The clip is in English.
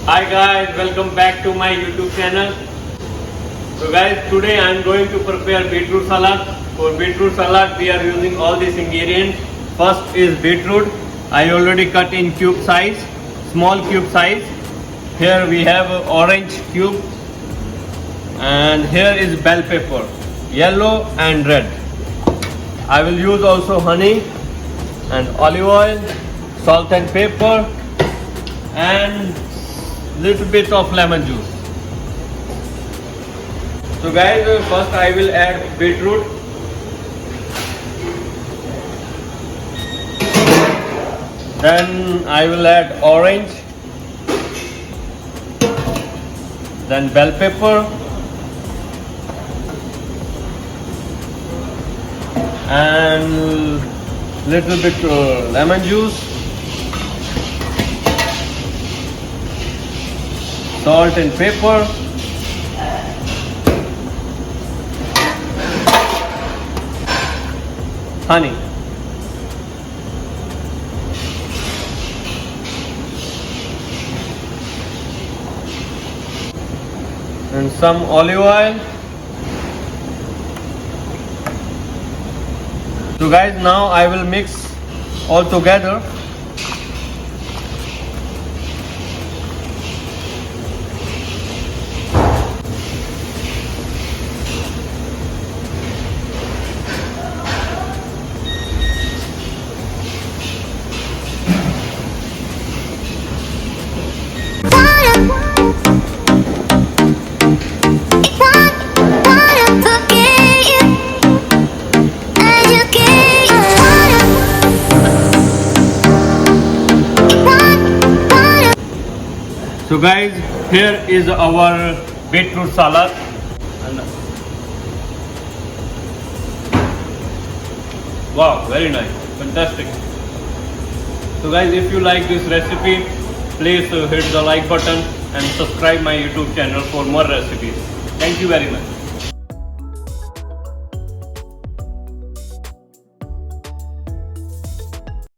Hi guys, welcome back to my YouTube channel. So guys, today I am going to prepare beetroot salad. For beetroot salad we are using all these ingredients. First is beetroot. I already cut in cube size, small cube size. Here we have orange cube, and here is bell pepper, yellow and red. I will use also honey and olive oil, salt and pepper, and little bit of lemon juice. So guys, first I will add beetroot. Then I will add orange. Then bell pepper. And little bit lemon juice. Salt and pepper, honey, and some olive oil. So guys, now I will mix all together. So guys, here is our beetroot salad. And wow, very nice, fantastic. So guys, if you like this recipe, please hit the like button and subscribe my YouTube channel for more recipes. Thank you very much.